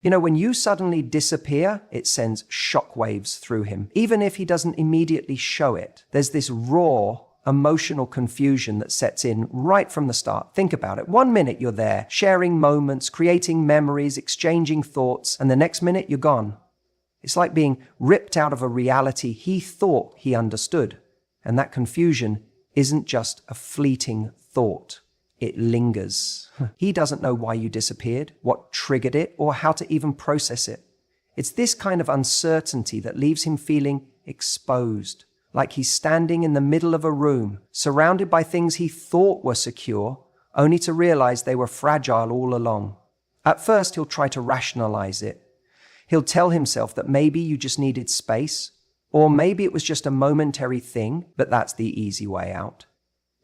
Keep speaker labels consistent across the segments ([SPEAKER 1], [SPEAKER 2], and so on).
[SPEAKER 1] You know, when you suddenly disappear, it sends shockwaves through him. Even if he doesn't immediately show it, there's this raw, emotional confusion that sets in right from the start. Think about it. 1 minute you're there, sharing moments, creating memories, exchanging thoughts, and the next minute you're gone. It's like being ripped out of a reality he thought he understood. And that confusion isn't just a fleeting thought. It lingers. He doesn't know why you disappeared, what triggered it, or how to even process it. It's this kind of uncertainty that leaves him feeling exposed, like he's standing in the middle of a room, surrounded by things he thought were secure, only to realize they were fragile all along. At first, he'll try to rationalize it. He'll tell himself that maybe you just needed space, or maybe it was just a momentary thing, but that's the easy way out.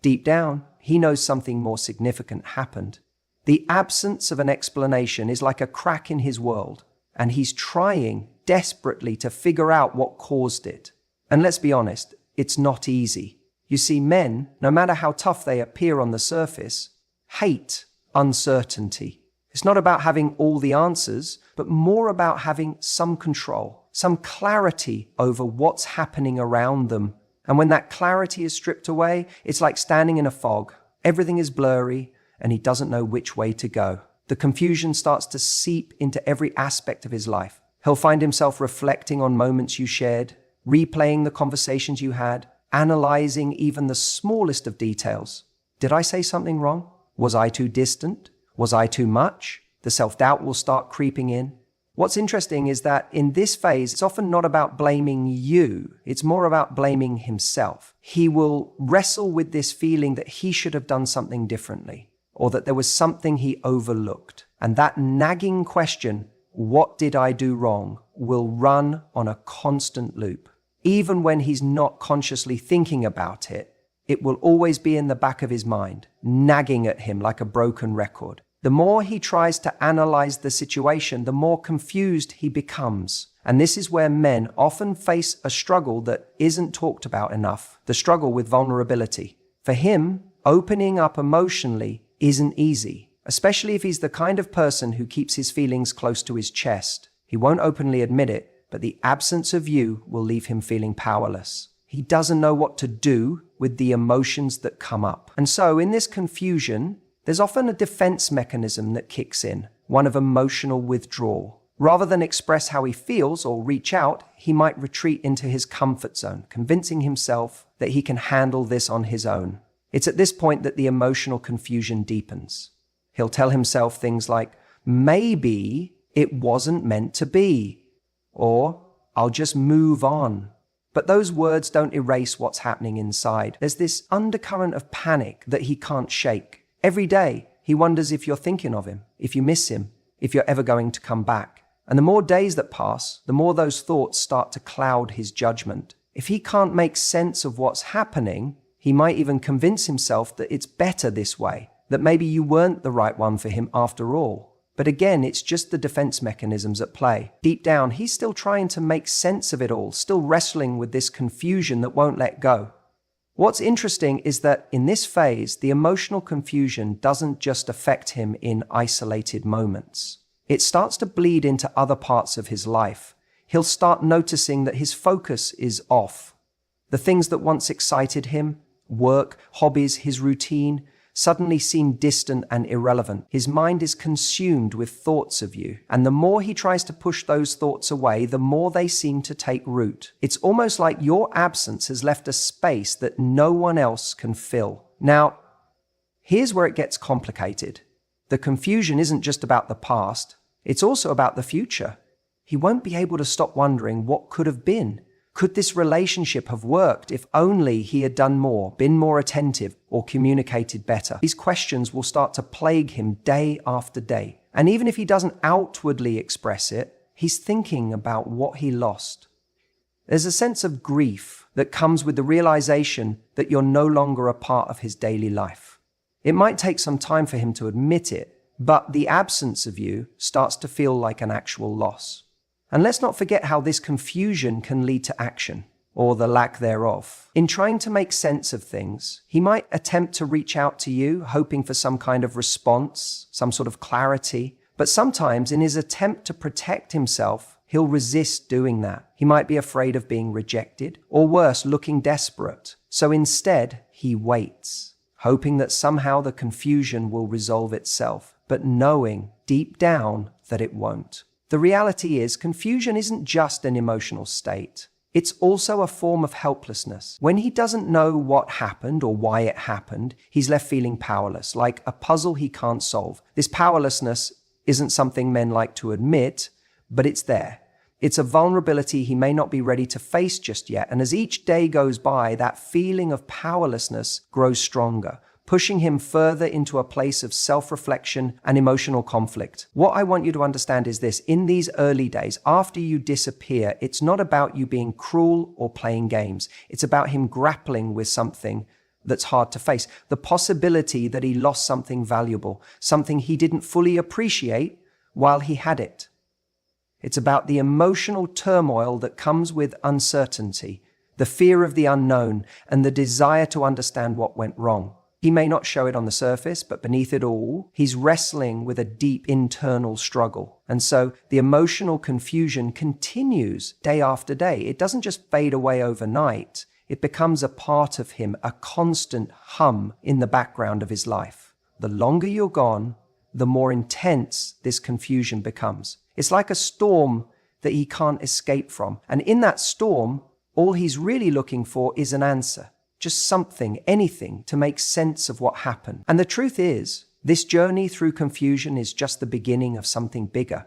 [SPEAKER 1] Deep down, he knows something more significant happened. The absence of an explanation is like a crack in his world, and he's trying desperately to figure out what caused it. And let's be honest, it's not easy. You see, men, no matter how tough they appear on the surface, hate uncertainty. It's not about having all the answers, but more about having some control, some clarity over what's happening around them. And when that clarity is stripped away, it's like standing in a fog. Everything is blurry, and he doesn't know which way to go. The confusion starts to seep into every aspect of his life. He'll find himself reflecting on moments you shared, replaying the conversations you had, analyzing even the smallest of details. Did I say something wrong? Was I too distant? Was I too much? The self-doubt will start creeping in. What's interesting is that in this phase, it's often not about blaming you. It's more about blaming himself. He will wrestle with this feeling that he should have done something differently, or that there was something he overlooked. And that nagging question, what did I do wrong, will run on a constant loop. Even when he's not consciously thinking about it, it will always be in the back of his mind, nagging at him like a broken record. The more he tries to analyze the situation, the more confused he becomes. And this is where men often face a struggle that isn't talked about enough, the struggle with vulnerability. For him, opening up emotionally isn't easy, especially if he's the kind of person who keeps his feelings close to his chest. He won't openly admit it, but the absence of you will leave him feeling powerless. He doesn't know what to do with the emotions that come up. And so in this confusion, there's often a defense mechanism that kicks in, one of emotional withdrawal. Rather than express how he feels or reach out, he might retreat into his comfort zone, convincing himself that he can handle this on his own. It's at this point that the emotional confusion deepens. He'll tell himself things like, maybe it wasn't meant to be, or I'll just move on. But those words don't erase what's happening inside. There's this undercurrent of panic that he can't shake. Every day, he wonders if you're thinking of him, if you miss him, if you're ever going to come back. And the more days that pass, the more those thoughts start to cloud his judgment. If he can't make sense of what's happening, he might even convince himself that it's better this way, that maybe you weren't the right one for him after all. But again, it's just the defense mechanisms at play. Deep down, he's still trying to make sense of it all, still wrestling with this confusion that won't let go. What's interesting is that in this phase, the emotional confusion doesn't just affect him in isolated moments. It starts to bleed into other parts of his life. He'll start noticing that his focus is off. The things that once excited him, work, hobbies, his routine, suddenly seem distant and irrelevant. His mind is consumed with thoughts of you, and the more he tries to push those thoughts away, the more they seem to take root. It's almost like your absence has left a space that no one else can fill. Now, here's where it gets complicated. The confusion isn't just about the past, it's also about the future. He won't be able to stop wondering what could have been. Could this relationship have worked if only he had done more, been more attentive, or communicated better? These questions will start to plague him day after day. And even if he doesn't outwardly express it, he's thinking about what he lost. There's a sense of grief that comes with the realization that you're no longer a part of his daily life. It might take some time for him to admit it, but the absence of you starts to feel like an actual loss. And let's not forget how this confusion can lead to action, or the lack thereof. In trying to make sense of things, he might attempt to reach out to you, hoping for some kind of response, some sort of clarity, But sometimes in his attempt to protect himself, he'll resist doing that. He might be afraid of being rejected, or worse, looking desperate. So instead, he waits, hoping that somehow the confusion will resolve itself, but knowing deep down that it won't. The reality is, confusion isn't just an emotional state. It's also a form of helplessness. When he doesn't know what happened or why it happened, he's left feeling powerless, like a puzzle he can't solve. This powerlessness isn't something men like to admit, but it's there. It's a vulnerability he may not be ready to face just yet. And as each day goes by, that feeling of powerlessness grows stronger, pushing him further into a place of self-reflection and emotional conflict. What I want you to understand is this: in these early days, after you disappear, it's not about you being cruel or playing games. It's about him grappling with something that's hard to face. The possibility that he lost something valuable, something he didn't fully appreciate while he had it. It's about the emotional turmoil that comes with uncertainty, the fear of the unknown, and the desire to understand what went wrong. He may not show it on the surface, but beneath it all, he's wrestling with a deep internal struggle. And so the emotional confusion continues day after day. It doesn't just fade away overnight. It becomes a part of him, a constant hum in the background of his life. The longer you're gone, the more intense this confusion becomes. It's like a storm that he can't escape from. And in that storm, all he's really looking for is an answer. Just something, anything, to make sense of what happened. And the truth is, this journey through confusion is just the beginning of something bigger.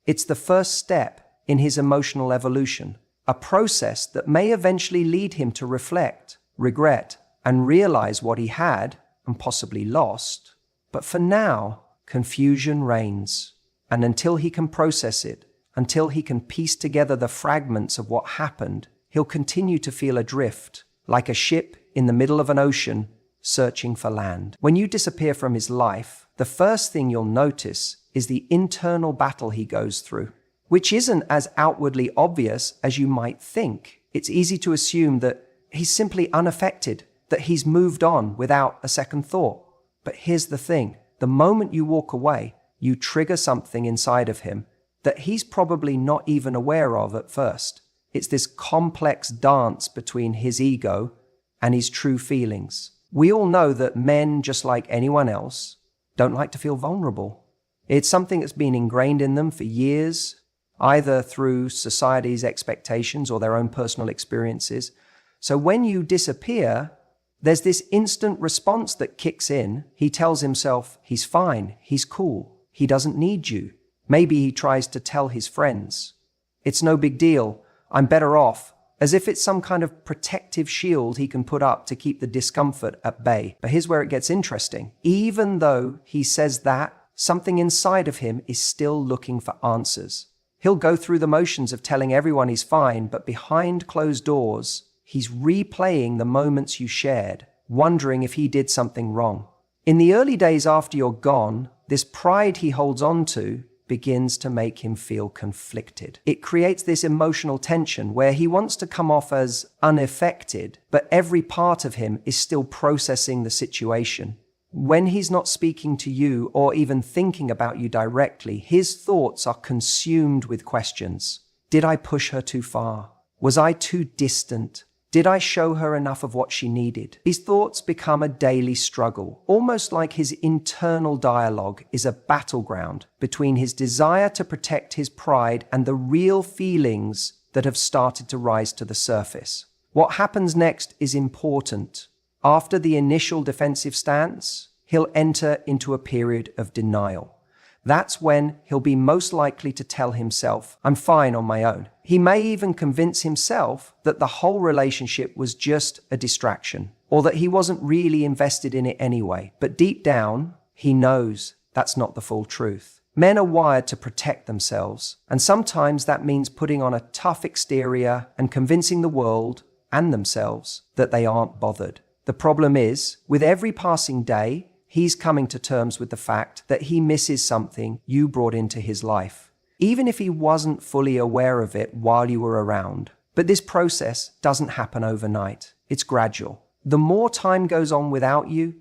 [SPEAKER 1] It's the first step in his emotional evolution, a process that may eventually lead him to reflect, regret, and realize what he had and possibly lost. But for now, confusion reigns. And until he can process it, until he can piece together the fragments of what happened, he'll continue to feel adrift, like a ship in the middle of an ocean searching for land. When you disappear from his life, the first thing you'll notice is the internal battle he goes through, which isn't as outwardly obvious as you might think. It's easy to assume that he's simply unaffected, that he's moved on without a second thought. But here's the thing: the moment you walk away, you trigger something inside of him that he's probably not even aware of at first. It's this complex dance between his ego and his true feelings. We all know that men, just like anyone else, don't like to feel vulnerable. It's something that's been ingrained in them for years, either through society's expectations or their own personal experiences. So when you disappear, there's this instant response that kicks in. He tells himself he's fine, he's cool, he doesn't need you. Maybe he tries to tell his friends, it's no big deal, I'm better off, as if it's some kind of protective shield he can put up to keep the discomfort at bay. But here's where it gets interesting. Even though he says that, something inside of him is still looking for answers. He'll go through the motions of telling everyone he's fine, but behind closed doors, he's replaying the moments you shared, wondering if he did something wrong. In the early days after you're gone, this pride he holds on to begins to make him feel conflicted. It creates this emotional tension where he wants to come off as unaffected, but every part of him is still processing the situation. When he's not speaking to you or even thinking about you directly, his thoughts are consumed with questions. Did I push her too far? Was I too distant? Did I show her enough of what she needed? These thoughts become a daily struggle, almost like his internal dialogue is a battleground between his desire to protect his pride and the real feelings that have started to rise to the surface. What happens next is important. After the initial defensive stance, he'll enter into a period of denial. That's when he'll be most likely to tell himself, I'm fine on my own. He may even convince himself that the whole relationship was just a distraction, or that he wasn't really invested in it anyway. But deep down, he knows that's not the full truth. Men are wired to protect themselves, and sometimes that means putting on a tough exterior and convincing the world and themselves that they aren't bothered. The problem is, with every passing day, he's coming to terms with the fact that he misses something you brought into his life, even if he wasn't fully aware of it while you were around. But this process doesn't happen overnight. It's gradual. The more time goes on without you,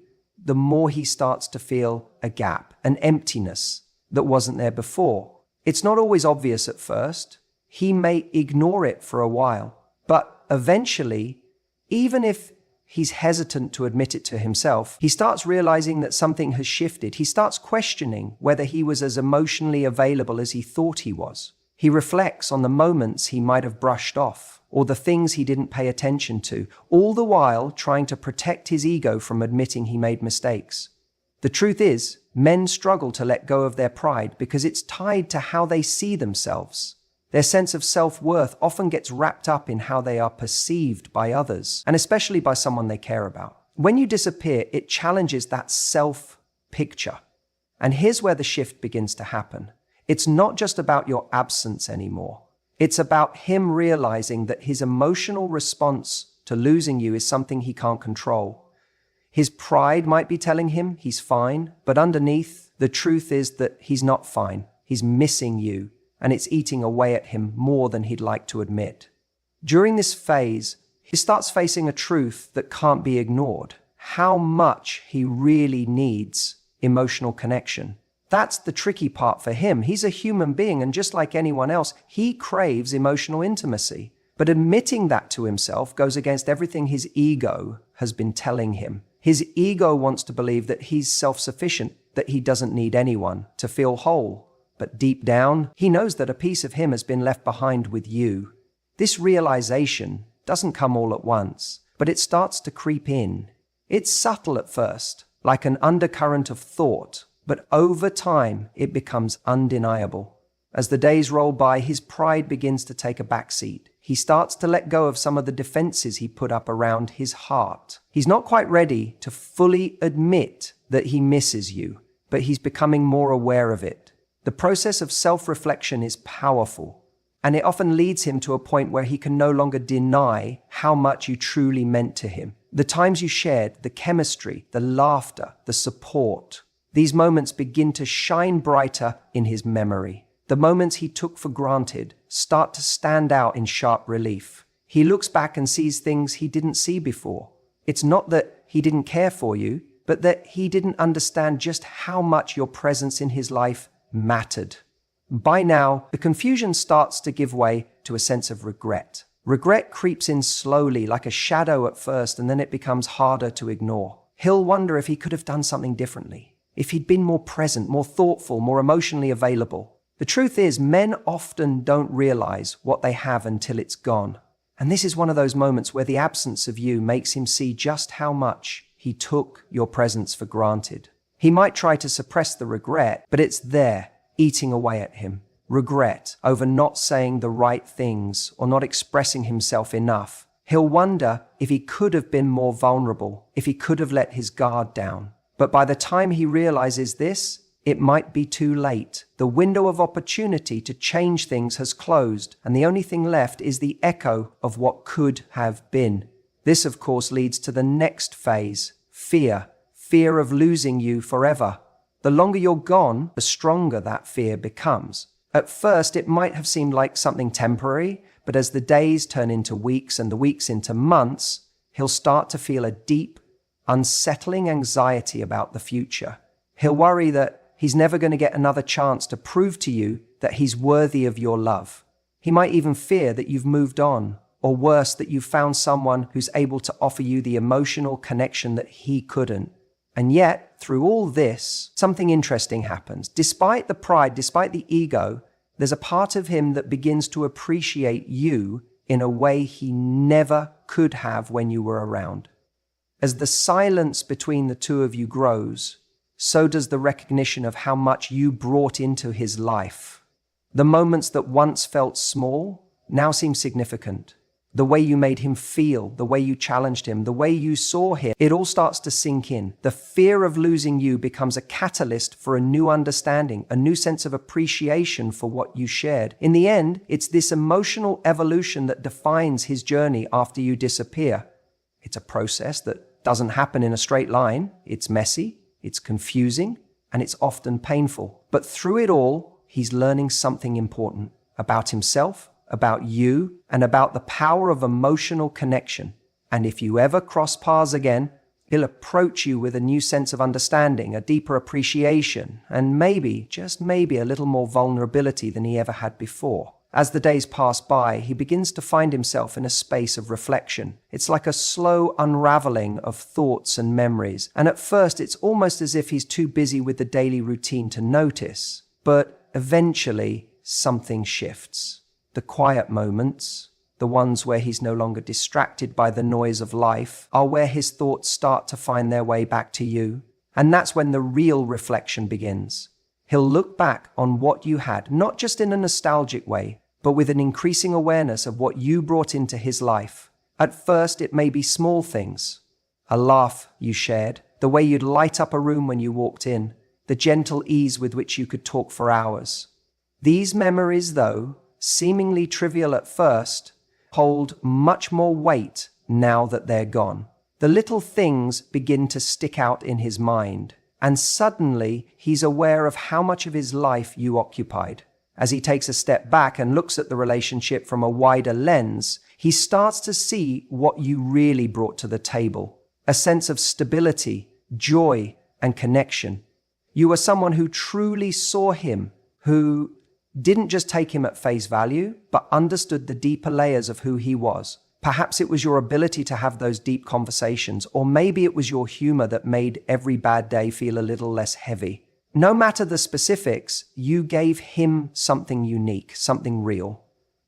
[SPEAKER 1] the more he starts to feel a gap, an emptiness, that wasn't there before. It's not always obvious at first. He may ignore it for a while, but eventually, even if he's hesitant to admit it to himself, he starts realizing that something has shifted. He starts questioning whether he was as emotionally available as he thought he was. He reflects on the moments he might have brushed off, or the things he didn't pay attention to, all the while trying to protect his ego from admitting he made mistakes. The truth is, men struggle to let go of their pride because it's tied to how they see themselves. Their sense of self-worth often gets wrapped up in how they are perceived by others, and especially by someone they care about. When you disappear, it challenges that self-picture. And here's where the shift begins to happen. It's not just about your absence anymore. It's about him realizing that his emotional response to losing you is something he can't control. His pride might be telling him he's fine, but underneath, the truth is that he's not fine. He's missing you, and it's eating away at him more than he'd like to admit. During this phase, he starts facing a truth that can't be ignored: how much he really needs emotional connection. That's the tricky part for him. He's a human being, and just like anyone else, he craves emotional intimacy. But admitting that to himself goes against everything his ego has been telling him. His ego wants to believe that he's self-sufficient, that he doesn't need anyone to feel whole. But deep down, he knows that a piece of him has been left behind with you. This realization doesn't come all at once, but it starts to creep in. It's subtle at first, like an undercurrent of thought, but over time, it becomes undeniable. As the days roll by, his pride begins to take a backseat. He starts to let go of some of the defenses he put up around his heart. He's not quite ready to fully admit that he misses you, but he's becoming more aware of it. The process of self-reflection is powerful, and it often leads him to a point where he can no longer deny how much you truly meant to him. The times you shared, the chemistry, the laughter, the support, these moments begin to shine brighter in his memory. The moments he took for granted start to stand out in sharp relief. He looks back and sees things he didn't see before. It's not that he didn't care for you, but that he didn't understand just how much your presence in his life mattered. By now, the confusion starts to give way to a sense of regret. Regret creeps in slowly, like a shadow at first, and then it becomes harder to ignore. He'll wonder if he could have done something differently, if he'd been more present, more thoughtful, more emotionally available. The truth is, men often don't realize what they have until it's gone. And this is one of those moments where the absence of you makes him see just how much he took your presence for granted. He might try to suppress the regret, but it's there, eating away at him. Regret over not saying the right things or not expressing himself enough. He'll wonder if he could have been more vulnerable, if he could have let his guard down. But by the time he realizes this, it might be too late. The window of opportunity to change things has closed, and the only thing left is the echo of what could have been. This, of course, leads to the next phase: fear. Fear of losing you forever. The longer you're gone, the stronger that fear becomes. At first, it might have seemed like something temporary, but as the days turn into weeks and the weeks into months, he'll start to feel a deep, unsettling anxiety about the future. He'll worry that he's never going to get another chance to prove to you that he's worthy of your love. He might even fear that you've moved on, or worse, that you've found someone who's able to offer you the emotional connection that he couldn't. And yet, through all this, something interesting happens. Despite the pride, despite the ego, there's a part of him that begins to appreciate you in a way he never could have when you were around. As the silence between the two of you grows, so does the recognition of how much you brought into his life. The moments that once felt small now seem significant. The way you made him feel, the way you challenged him, the way you saw him, it all starts to sink in. The fear of losing you becomes a catalyst for a new understanding, a new sense of appreciation for what you shared. In the end, it's this emotional evolution that defines his journey after you disappear. It's a process that doesn't happen in a straight line. It's messy, it's confusing, and it's often painful. But through it all, he's learning something important about himself, about you, and about the power of emotional connection. And if you ever cross paths again, He'll approach you with a new sense of understanding, a deeper appreciation, and maybe, just maybe, a little more vulnerability than he ever had before. As the days pass by, he begins to find himself in a space of reflection. It's like a slow unraveling of thoughts and memories, and at first it's almost as if he's too busy with the daily routine to notice. But eventually, something shifts. The quiet moments, the ones where he's no longer distracted by the noise of life, are where his thoughts start to find their way back to you. And that's when the real reflection begins. He'll look back on what you had, not just in a nostalgic way, but with an increasing awareness of what you brought into his life. At first, it may be small things. A laugh you shared, the way you'd light up a room when you walked in, the gentle ease with which you could talk for hours. These memories, though, seemingly trivial at first, hold much more weight now that they're gone. The little things begin to stick out in his mind, and suddenly he's aware of how much of his life you occupied. As he takes a step back and looks at the relationship from a wider lens, he starts to see what you really brought to the table. A sense of stability, joy, and connection. You were someone who truly saw him, who didn't just take him at face value, but understood the deeper layers of who he was. Perhaps it was your ability to have those deep conversations, or maybe it was your humor that made every bad day feel a little less heavy. No matter the specifics, you gave him something unique, something real.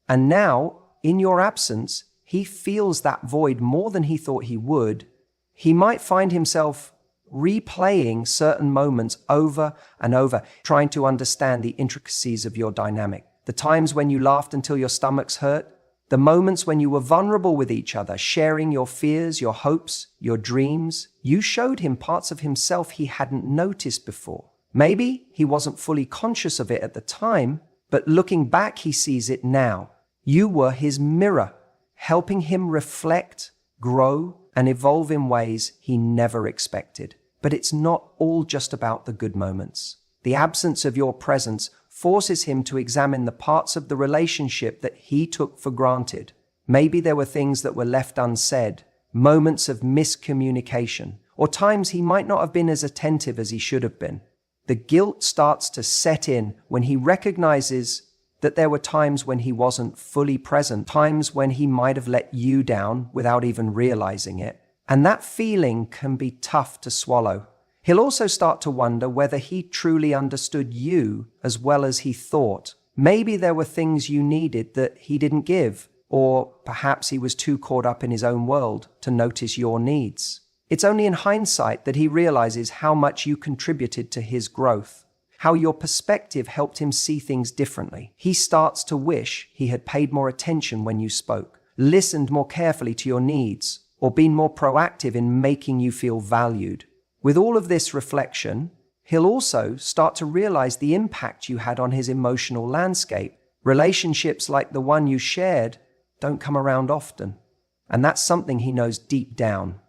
[SPEAKER 1] And now, in your absence, he feels that void more than he thought he would. He might find himself replaying certain moments over and over, trying to understand the intricacies of your dynamic. The times when you laughed until your stomachs hurt, the moments when you were vulnerable with each other, sharing your fears, your hopes, your dreams. You showed him parts of himself he hadn't noticed before. Maybe he wasn't fully conscious of it at the time, but looking back, he sees it now. You were his mirror, helping him reflect, grow, and evolve in ways he never expected. But it's not all just about the good moments. The absence of your presence forces him to examine the parts of the relationship that he took for granted. Maybe there were things that were left unsaid, moments of miscommunication, or times he might not have been as attentive as he should have been. The guilt starts to set in when he recognizes that there were times when he wasn't fully present, times when he might have let you down without even realizing it. And that feeling can be tough to swallow. He'll also start to wonder whether he truly understood you as well as he thought. Maybe there were things you needed that he didn't give, or perhaps he was too caught up in his own world to notice your needs. It's only in hindsight that he realizes how much you contributed to his growth, how your perspective helped him see things differently. He starts to wish he had paid more attention when you spoke, listened more carefully to your needs, or been more proactive in making you feel valued. With all of this reflection, he'll also start to realize the impact you had on his emotional landscape. Relationships like the one you shared don't come around often, and that's something he knows deep down.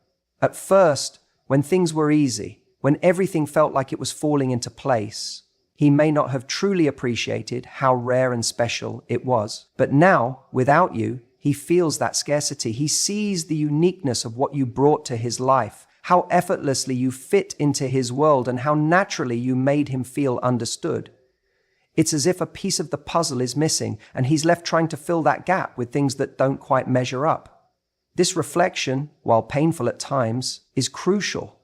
[SPEAKER 1] At first, when things were easy, when everything felt like it was falling into place, he may not have truly appreciated how rare and special it was. But now, without you, he feels that scarcity. He sees the uniqueness of what you brought to his life, how effortlessly you fit into his world, and how naturally you made him feel understood. It's as if a piece of the puzzle is missing, and he's left trying to fill that gap with things that don't quite measure up. This reflection, while painful at times, is crucial.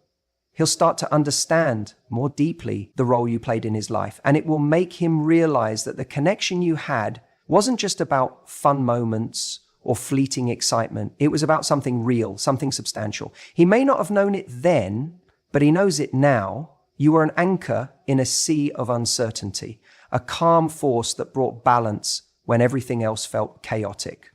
[SPEAKER 1] He'll start to understand more deeply the role you played in his life, and it will make him realize that the connection you had wasn't just about fun moments or fleeting excitement. It was about something real, something substantial. He may not have known it then, but he knows it now. You were an anchor in a sea of uncertainty, a calm force that brought balance when everything else felt chaotic.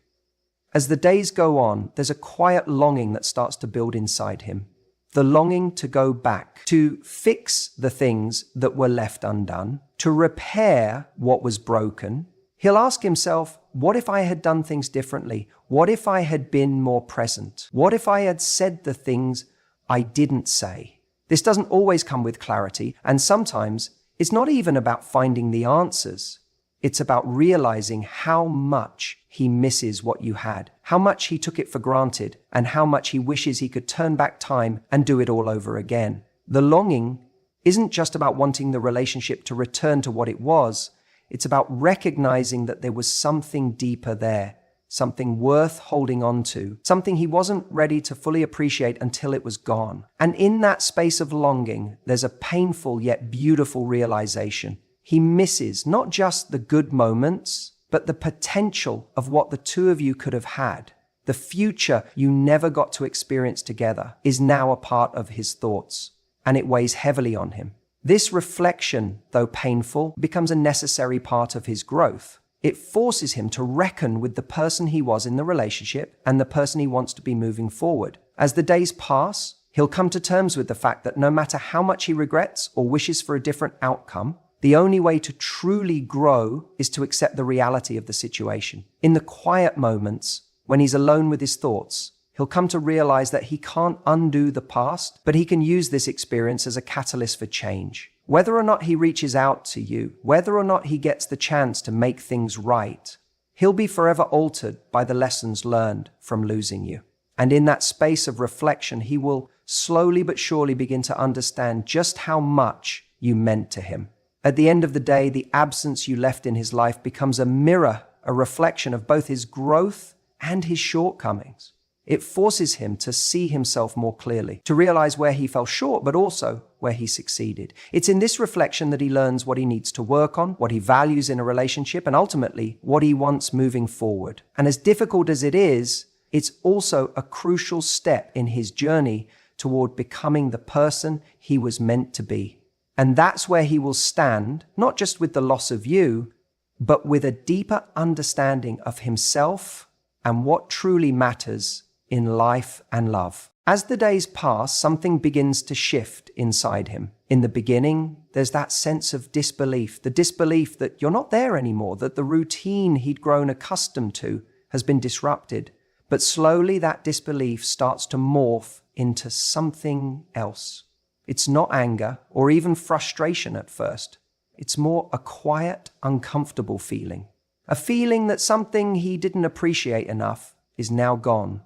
[SPEAKER 1] As the days go on, there's a quiet longing that starts to build inside him. The longing to go back, to fix the things that were left undone, to repair what was broken. He'll ask himself, what if I had done things differently? What if I had been more present? What if I had said the things I didn't say? This doesn't always come with clarity, and sometimes it's not even about finding the answers. It's about realizing how much he misses what you had, how much he took it for granted, and how much he wishes he could turn back time and do it all over again. The longing isn't just about wanting the relationship to return to what it was. It's about recognizing that there was something deeper there, something worth holding on to, something he wasn't ready to fully appreciate until it was gone. And in that space of longing, there's a painful yet beautiful realization. He misses not just the good moments, but the potential of what the two of you could have had. The future you never got to experience together is now a part of his thoughts, and it weighs heavily on him. This reflection, though painful, becomes a necessary part of his growth. It forces him to reckon with the person he was in the relationship and the person he wants to be moving forward. As the days pass, he'll come to terms with the fact that no matter how much he regrets or wishes for a different outcome, the only way to truly grow is to accept the reality of the situation. In the quiet moments, when he's alone with his thoughts, he'll come to realize that he can't undo the past, but he can use this experience as a catalyst for change. Whether or not he reaches out to you, whether or not he gets the chance to make things right, he'll be forever altered by the lessons learned from losing you. And in that space of reflection, he will slowly but surely begin to understand just how much you meant to him. At the end of the day, the absence you left in his life becomes a mirror, a reflection of both his growth and his shortcomings. It forces him to see himself more clearly, to realize where he fell short, but also where he succeeded. It's in this reflection that he learns what he needs to work on, what he values in a relationship, and ultimately what he wants moving forward. And as difficult as it is, it's also a crucial step in his journey toward becoming the person he was meant to be. And that's where he will stand, not just with the loss of you, but with a deeper understanding of himself and what truly matters in life and love. As the days pass, something begins to shift inside him. In the beginning, there's that sense of disbelief, the disbelief that you're not there anymore, that the routine he'd grown accustomed to has been disrupted. But slowly that disbelief starts to morph into something else. It's not anger or even frustration at first. It's more a quiet, uncomfortable feeling. A feeling that something he didn't appreciate enough is now gone.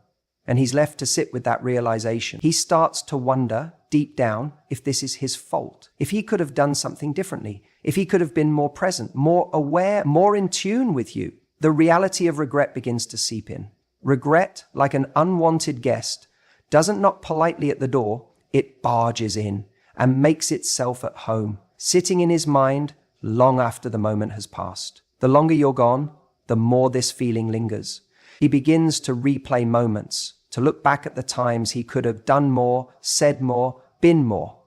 [SPEAKER 1] And he's left to sit with that realization. He starts to wonder, deep down, if this is his fault. If he could have done something differently. If he could have been more present, more aware, more in tune with you. The reality of regret begins to seep in. Regret, like an unwanted guest, doesn't knock politely at the door. It barges in and makes itself at home, sitting in his mind long after the moment has passed. The longer you're gone, the more this feeling lingers. He begins to replay moments, to look back at the times he could have done more, said more, been more.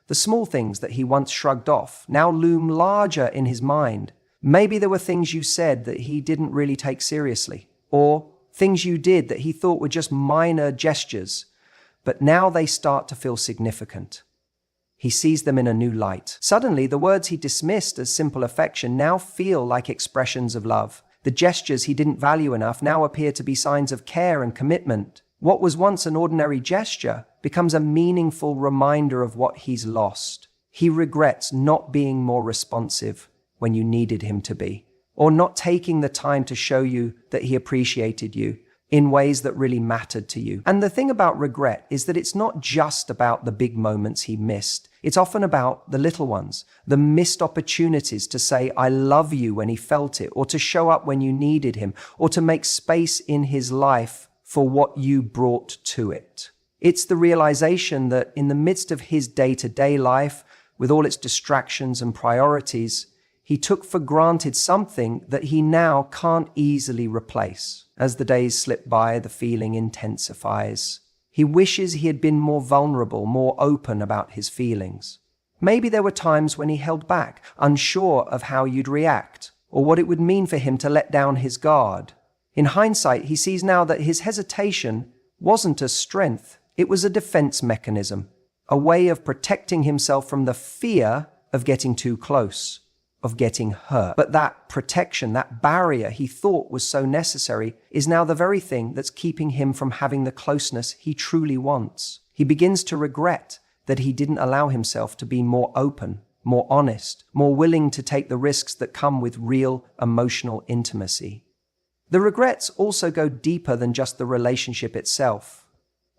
[SPEAKER 1] The small things that he once shrugged off now loom larger in his mind. Maybe there were things you said that he didn't really take seriously, or things you did that he thought were just minor gestures, but now they start to feel significant. He sees them in a new light. Suddenly, the words he dismissed as simple affection now feel like expressions of love. The gestures he didn't value enough now appear to be signs of care and commitment. What was once an ordinary gesture becomes a meaningful reminder of what he's lost. He regrets not being more responsive when you needed him to be, or not taking the time to show you that he appreciated you in ways that really mattered to you. And the thing about regret is that it's not just about the big moments he missed. It's often about the little ones, the missed opportunities to say, I love you when he felt it, or to show up when you needed him, or to make space in his life for what you brought to it. It's the realization that in the midst of his day-to-day life, with all its distractions and priorities, he took for granted something that he now can't easily replace. As the days slip by, the feeling intensifies. He wishes he had been more vulnerable, more open about his feelings. Maybe there were times when he held back, unsure of how you'd react, or what it would mean for him to let down his guard. In hindsight, he sees now that his hesitation wasn't a strength. It was a defense mechanism, a way of protecting himself from the fear of getting too close, of getting hurt. But that protection, that barrier he thought was so necessary, is now the very thing that's keeping him from having the closeness he truly wants. He begins to regret that he didn't allow himself to be more open, more honest, more willing to take the risks that come with real emotional intimacy. The regrets also go deeper than just the relationship itself.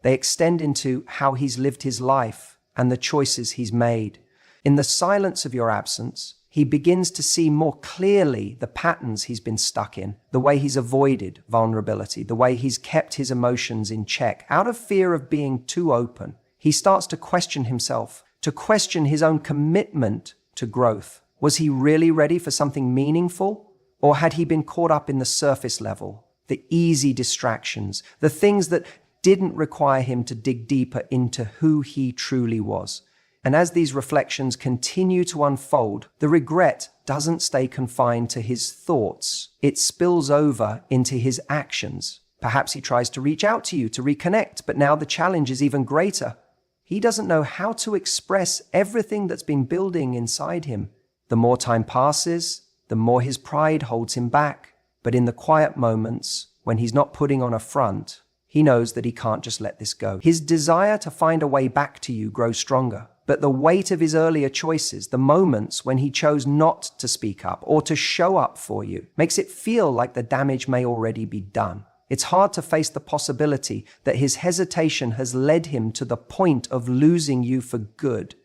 [SPEAKER 1] They extend into how he's lived his life and the choices he's made. In the silence of your absence, he begins to see more clearly the patterns he's been stuck in, the way he's avoided vulnerability, the way he's kept his emotions in check out of fear of being too open. He starts to question himself, to question his own commitment to growth. Was he really ready for something meaningful? Or had he been caught up in the surface level, the easy distractions, the things that didn't require him to dig deeper into who he truly was? And as these reflections continue to unfold, the regret doesn't stay confined to his thoughts. It spills over into his actions. Perhaps he tries to reach out to you to reconnect, but now the challenge is even greater. He doesn't know how to express everything that's been building inside him. The more time passes, the more his pride holds him back. But in the quiet moments, when he's not putting on a front, he knows that he can't just let this go. His desire to find a way back to you grows stronger. But the weight of his earlier choices, the moments when he chose not to speak up or to show up for you, makes it feel like the damage may already be done. It's hard to face the possibility that his hesitation has led him to the point of losing you for good.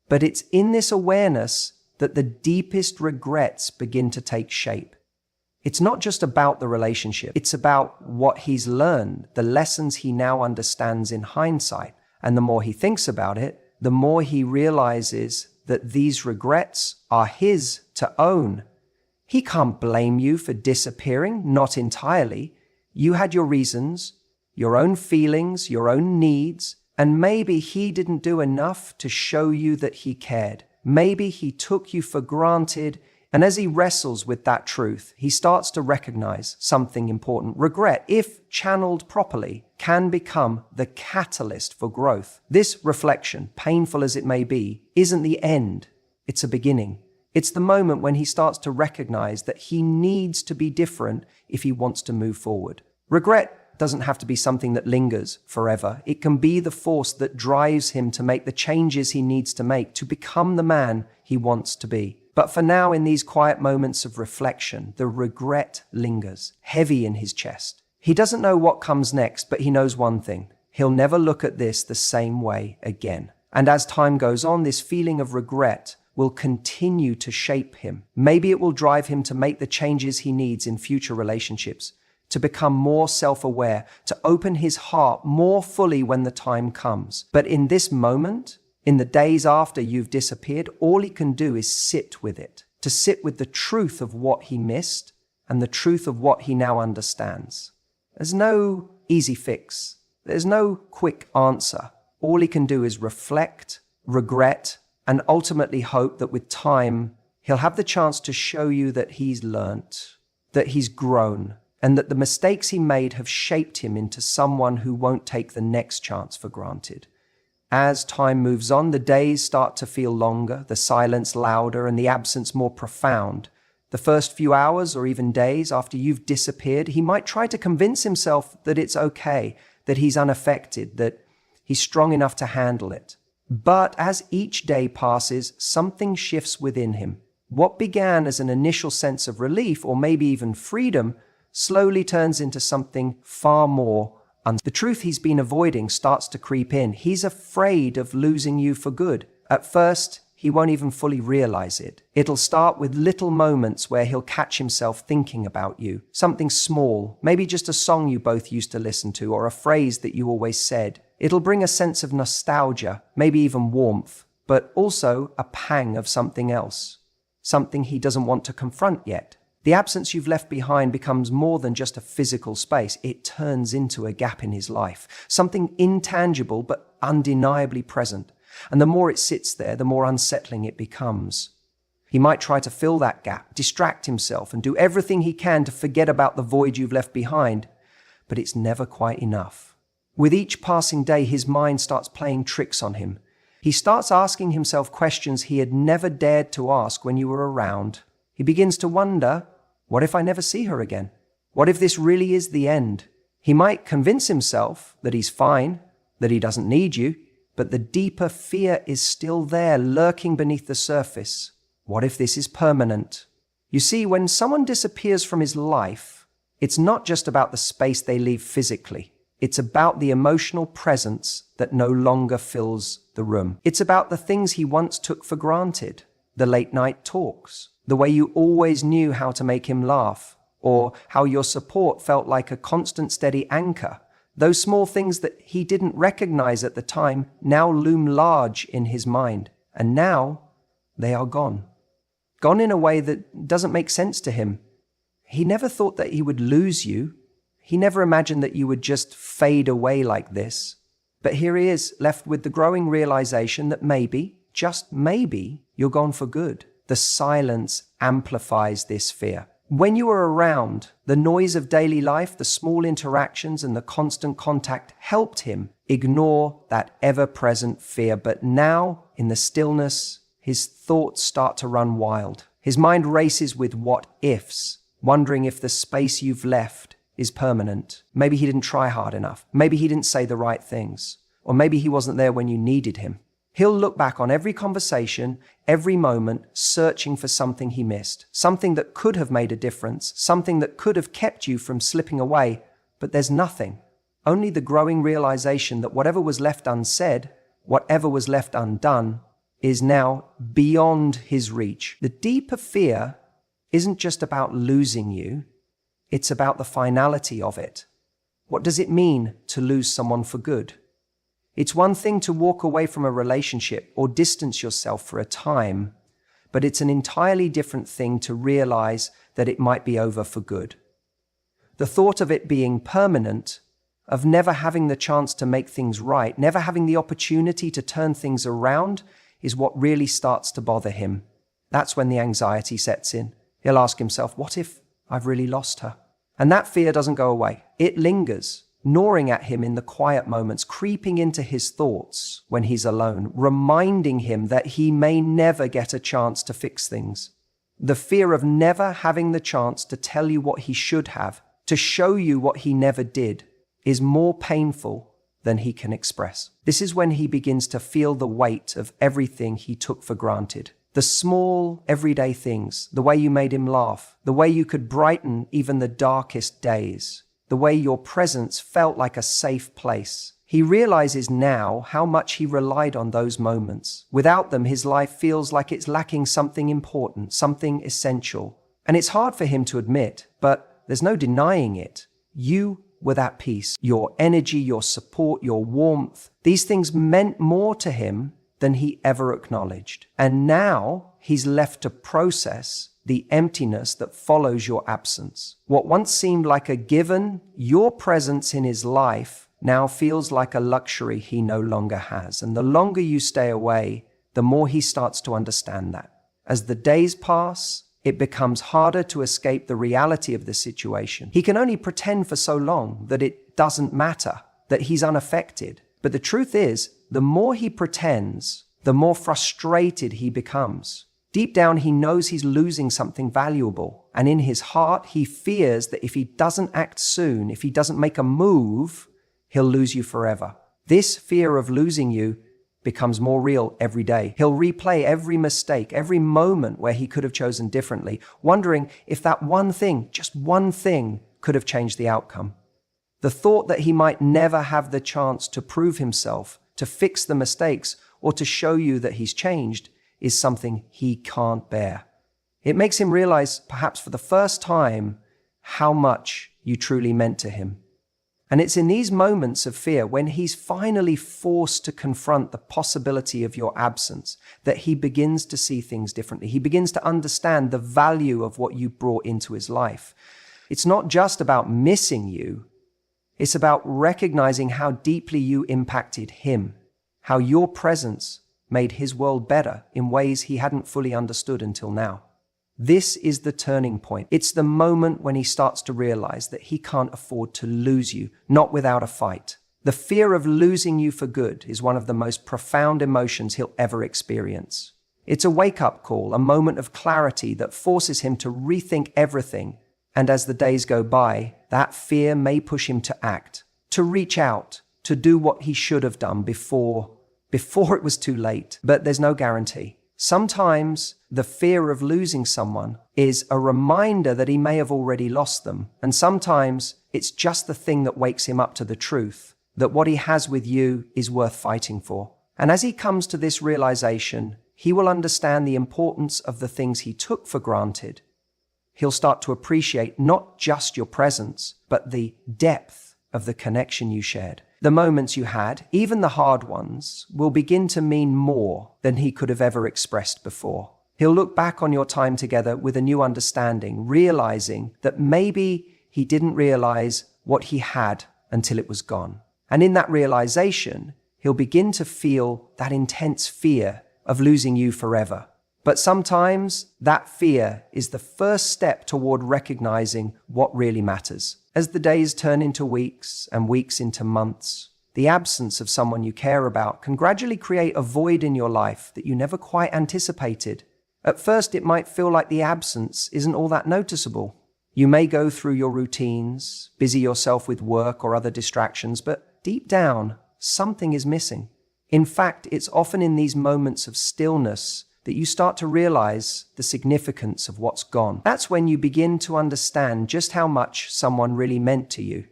[SPEAKER 1] But it's in this awareness that the deepest regrets begin to take shape. It's not just about the relationship. It's about what he's learned, the lessons he now understands in hindsight. And the more he thinks about it, the more he realizes that these regrets are his to own. He can't blame you for disappearing, not entirely. You had your reasons, your own feelings, your own needs, and maybe he didn't do enough to show you that he cared. Maybe he took you for granted, and as he wrestles with that truth, he starts to recognize something important. Regret, if channeled properly, can become the catalyst for growth. This reflection, painful as it may be, isn't the end. It's a beginning. It's the moment when he starts to recognize that he needs to be different if he wants to move forward. Regret doesn't have to be something that lingers forever. It can be the force that drives him to make the changes he needs to make to become the man he wants to be. But for now, in these quiet moments of reflection, the regret lingers, heavy in his chest. He doesn't know what comes next, but he knows one thing. He'll never look at this the same way again. And as time goes on, this feeling of regret will continue to shape him. Maybe it will drive him to make the changes he needs in future relationships, to become more self-aware, to open his heart more fully when the time comes. But in this moment, in the days after you've disappeared, all he can do is sit with it, to sit with the truth of what he missed and the truth of what he now understands. There's no easy fix. There's no quick answer. All he can do is reflect, regret, and ultimately hope that with time, he'll have the chance to show you that he's learnt, that he's grown, and that the mistakes he made have shaped him into someone who won't take the next chance for granted. As time moves on, the days start to feel longer, the silence louder, and the absence more profound. The first few hours or even days after you've disappeared, he might try to convince himself that it's okay, that he's unaffected, that he's strong enough to handle it. But as each day passes, something shifts within him. What began as an initial sense of relief, or maybe even freedom, slowly turns into something far more. The truth he's been avoiding starts to creep in. He's afraid of losing you for good. At first, he won't even fully realize it. It'll start with little moments where he'll catch himself thinking about you. Something small, maybe just a song you both used to listen to, or a phrase that you always said. It'll bring a sense of nostalgia, maybe even warmth, but also a pang of something else. Something he doesn't want to confront yet. The absence you've left behind becomes more than just a physical space. It turns into a gap in his life. Something intangible but undeniably present. And the more it sits there, the more unsettling it becomes. He might try to fill that gap, distract himself, and do everything he can to forget about the void you've left behind. But it's never quite enough. With each passing day, his mind starts playing tricks on him. He starts asking himself questions he had never dared to ask when you were around. He begins to wonder, what if I never see her again? What if this really is the end? He might convince himself that he's fine, that he doesn't need you, but the deeper fear is still there, lurking beneath the surface. What if this is permanent? You see, when someone disappears from his life, It's not just about the space they leave physically. It's about the emotional presence that no longer fills the room. It's about the things he once took for granted. The late night talks, the way you always knew how to make him laugh, or how your support felt like a constant steady anchor. Those small things that he didn't recognize at the time now loom large in his mind. And now they are gone. Gone in a way that doesn't make sense to him. He never thought that he would lose you. He never imagined that you would just fade away like this. But here he is, left with the growing realization that maybe, just maybe, you're gone for good. The silence amplifies this fear. When you are around, the noise of daily life, the small interactions and the constant contact helped him ignore that ever-present fear. But now, in the stillness, his thoughts start to run wild. His mind races with what-ifs, wondering if the space you've left is permanent. Maybe he didn't try hard enough. Maybe he didn't say the right things. Or maybe he wasn't there when you needed him. He'll look back on every conversation, every moment, searching for something he missed, something that could have made a difference, something that could have kept you from slipping away, but there's nothing. Only the growing realization that whatever was left unsaid, whatever was left undone, is now beyond his reach. The deeper fear isn't just about losing you, it's about the finality of it. What does it mean to lose someone for good? It's one thing to walk away from a relationship or distance yourself for a time, but it's an entirely different thing to realize that it might be over for good. The thought of it being permanent, of never having the chance to make things right, never having the opportunity to turn things around, is what really starts to bother him. That's when the anxiety sets in. He'll ask himself, what if I've really lost her? And that fear doesn't go away. It lingers, gnawing at him in the quiet moments, creeping into his thoughts when he's alone, reminding him that he may never get a chance to fix things. The fear of never having the chance to tell you what he should have, to show you what he never did, is more painful than he can express. This is when he begins to feel the weight of everything he took for granted. The small, everyday things, the way you made him laugh, the way you could brighten even the darkest days, the way your presence felt like a safe place. He realizes now how much he relied on those moments. Without them, his life feels like it's lacking something important, something essential. And it's hard for him to admit, but there's no denying it. You were that piece. Your energy, your support, your warmth, these things meant more to him than he ever acknowledged. And now he's left to process the emptiness that follows your absence. What once seemed like a given, your presence in his life now feels like a luxury he no longer has. And the longer you stay away, the more he starts to understand that. As the days pass, it becomes harder to escape the reality of the situation. He can only pretend for so long that it doesn't matter, that he's unaffected. But the truth is, the more he pretends, the more frustrated he becomes. Deep down, he knows he's losing something valuable. And in his heart, he fears that if he doesn't act soon, if he doesn't make a move, he'll lose you forever. This fear of losing you becomes more real every day. He'll replay every mistake, every moment where he could have chosen differently, wondering if that one thing, just one thing, could have changed the outcome. The thought that he might never have the chance to prove himself, to fix the mistakes, or to show you that he's changed is something he can't bear. It makes him realize, perhaps for the first time, how much you truly meant to him. And it's in these moments of fear, when he's finally forced to confront the possibility of your absence, that he begins to see things differently. He begins to understand the value of what you brought into his life. It's not just about missing you. It's about recognizing how deeply you impacted him, how your presence made his world better in ways he hadn't fully understood until now. This is the turning point. It's the moment when he starts to realize that he can't afford to lose you, not without a fight. The fear of losing you for good is one of the most profound emotions he'll ever experience. It's a wake-up call, a moment of clarity that forces him to rethink everything. And as the days go by, that fear may push him to act, to reach out, to do what he should have done before it was too late. But there's no guarantee. Sometimes the fear of losing someone is a reminder that he may have already lost them. And sometimes it's just the thing that wakes him up to the truth, that what he has with you is worth fighting for. And as he comes to this realization, he will understand the importance of the things he took for granted. He'll start to appreciate not just your presence, but the depth of the connection you shared. The moments you had, even the hard ones, will begin to mean more than he could have ever expressed before. He'll look back on your time together with a new understanding, realizing that maybe he didn't realize what he had until it was gone. And in that realization, he'll begin to feel that intense fear of losing you forever. But sometimes that fear is the first step toward recognizing what really matters. As the days turn into weeks and weeks into months, the absence of someone you care about can gradually create a void in your life that you never quite anticipated. At first, it might feel like the absence isn't all that noticeable. You may go through your routines, busy yourself with work or other distractions, but deep down, something is missing. In fact, it's often in these moments of stillness that you start to realize the significance of what's gone. That's when you begin to understand just how much someone really meant to you.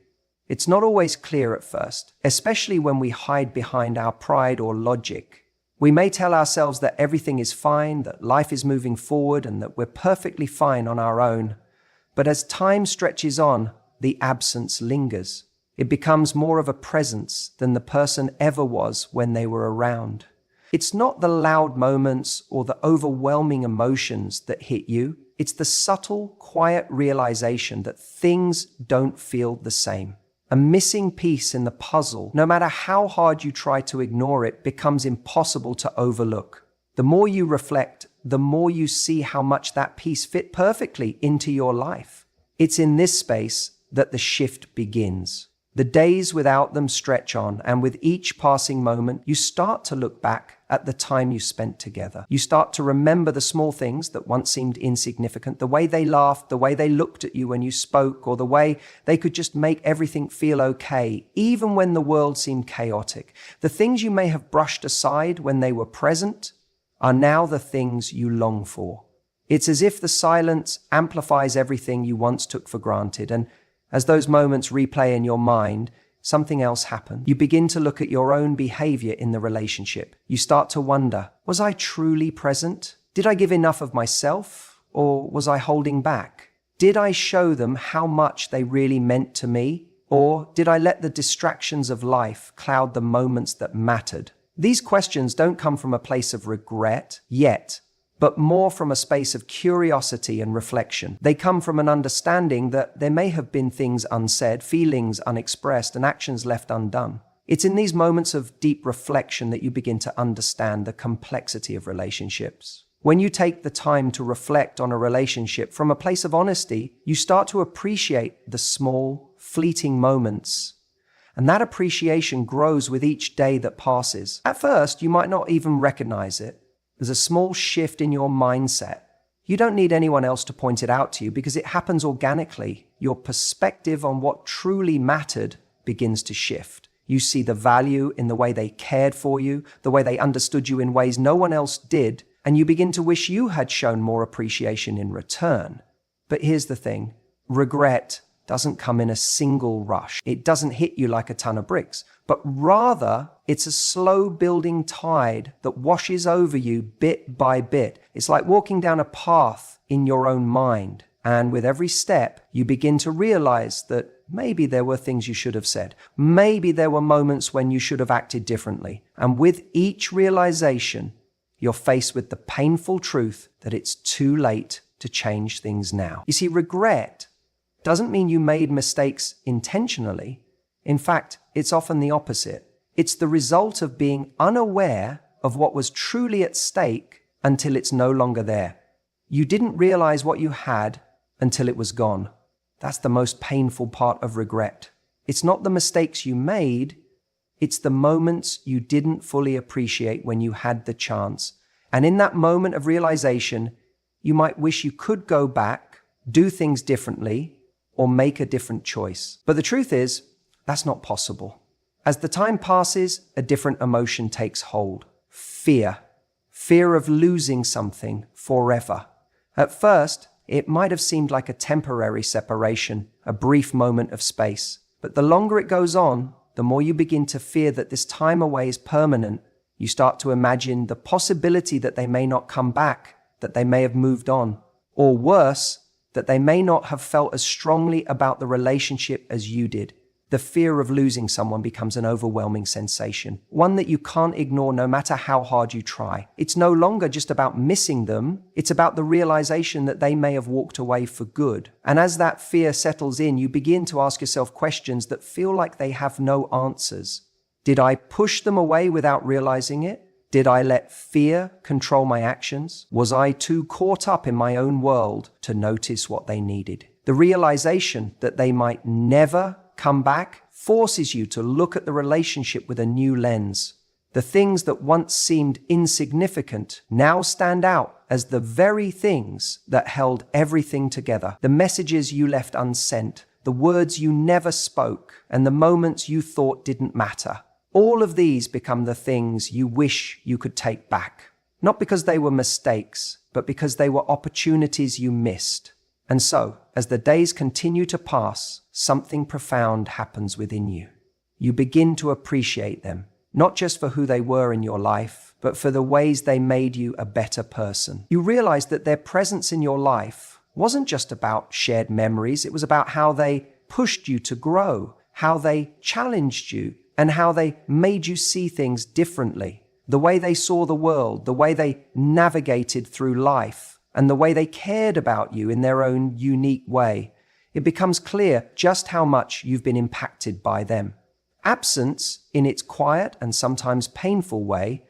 [SPEAKER 1] It's not always clear at first, especially when we hide behind our pride or logic. We may tell ourselves that everything is fine, that life is moving forward, and that we're perfectly fine on our own. But as time stretches on, the absence lingers. It becomes more of a presence than the person ever was when they were around. It's not the loud moments or the overwhelming emotions that hit you. It's the subtle, quiet realization that things don't feel the same. A missing piece in the puzzle, no matter how hard you try to ignore it, becomes impossible to overlook. The more you reflect, the more you see how much that piece fit perfectly into your life. It's in this space that the shift begins. The days without them stretch on, and with each passing moment, you start to look back at the time you spent together. You start to remember the small things that once seemed insignificant, the way they laughed, the way they looked at you when you spoke, or the way they could just make everything feel okay, even when the world seemed chaotic. The things you may have brushed aside when they were present are now the things you long for. It's as if the silence amplifies everything you once took for granted, and as those moments replay in your mind, something else happens. You begin to look at your own behavior in the relationship. You start to wonder, was I truly present? Did I give enough of myself, or was I holding back? Did I show them how much they really meant to me, or did I let the distractions of life cloud the moments that mattered? These questions don't come from a place of regret yet, but more from a space of curiosity and reflection. They come from an understanding that there may have been things unsaid, feelings unexpressed, and actions left undone. It's in these moments of deep reflection that you begin to understand the complexity of relationships. When you take the time to reflect on a relationship from a place of honesty, you start to appreciate the small, fleeting moments. And that appreciation grows with each day that passes. At first, you might not even recognize it. There's a small shift in your mindset. You don't need anyone else to point it out to you because it happens organically. Your perspective on what truly mattered begins to shift. You see the value in the way they cared for you, the way they understood you in ways no one else did, and you begin to wish you had shown more appreciation in return. But here's the thing. Regret doesn't come in a single rush. It doesn't hit you like a ton of bricks, but rather it's a slow building tide that washes over you bit by bit. It's like walking down a path in your own mind. And with every step, you begin to realize that maybe there were things you should have said. Maybe there were moments when you should have acted differently. And with each realization, you're faced with the painful truth that it's too late to change things now. You see, regret doesn't mean you made mistakes intentionally. In fact, it's often the opposite. It's the result of being unaware of what was truly at stake until it's no longer there. You didn't realize what you had until it was gone. That's the most painful part of regret. It's not the mistakes you made, it's the moments you didn't fully appreciate when you had the chance. And in that moment of realization, you might wish you could go back, do things differently, or make a different choice. But the truth is, that's not possible. As the time passes, a different emotion takes hold. Fear. fear of losing something forever. At first, it might have seemed like a temporary separation, a brief moment of space. But the longer it goes on, the more you begin to fear that this time away is permanent. You start to imagine the possibility that they may not come back, that they may have moved on, or worse, that they may not have felt as strongly about the relationship as you did. The fear of losing someone becomes an overwhelming sensation, one that you can't ignore no matter how hard you try. It's no longer just about missing them, it's about the realization that they may have walked away for good. And as that fear settles in, you begin to ask yourself questions that feel like they have no answers. Did I push them away without realizing it? Did I let fear control my actions? Was I too caught up in my own world to notice what they needed? The realization that they might never come back forces you to look at the relationship with a new lens. The things that once seemed insignificant now stand out as the very things that held everything together. The messages you left unsent, the words you never spoke, and the moments you thought didn't matter. All of these become the things you wish you could take back. Not because they were mistakes, but because they were opportunities you missed. And so, as the days continue to pass, something profound happens within you. You begin to appreciate them, not just for who they were in your life, but for the ways they made you a better person. You realize that their presence in your life wasn't just about shared memories, it was about how they pushed you to grow, how they challenged you, and how they made you see things differently. The way they saw the world, the way they navigated through life, and the way they cared about you in their own unique way. It becomes clear just how much you've been impacted by them. Absence, in its quiet and sometimes painful way,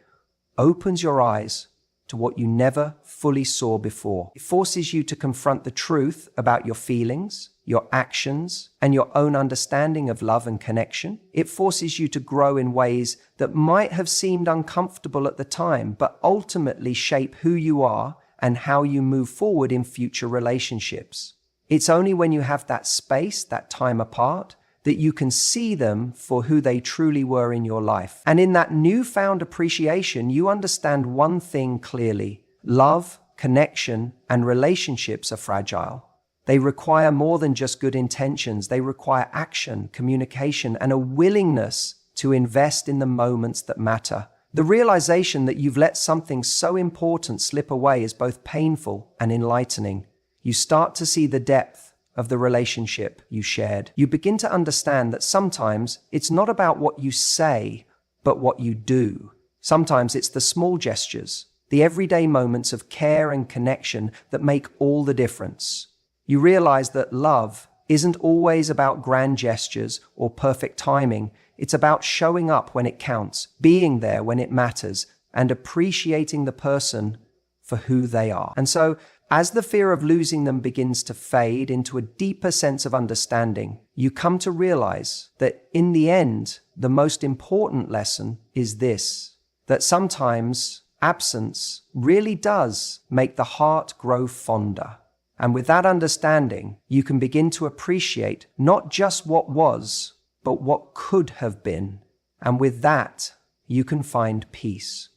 [SPEAKER 1] opens your eyes to what you never fully saw before. It forces you to confront the truth about your feelings, your actions, and your own understanding of love and connection. It forces you to grow in ways that might have seemed uncomfortable at the time, but ultimately shape who you are and how you move forward in future relationships. It's only when you have that space, that time apart, that you can see them for who they truly were in your life. And in that newfound appreciation, you understand one thing clearly: love, connection, and relationships are fragile. They require more than just good intentions. They require action, communication, and a willingness to invest in the moments that matter. The realization that you've let something so important slip away is both painful and enlightening. You start to see the depth of the relationship you shared. You begin to understand that sometimes it's not about what you say, but what you do. Sometimes it's the small gestures, the everyday moments of care and connection that make all the difference. You realize that love isn't always about grand gestures or perfect timing. It's about showing up when it counts, being there when it matters, and appreciating the person for who they are. And so, as the fear of losing them begins to fade into a deeper sense of understanding, you come to realize that in the end, the most important lesson is this: that sometimes absence really does make the heart grow fonder. And with that understanding, you can begin to appreciate not just what was, but what could have been. And with that, you can find peace.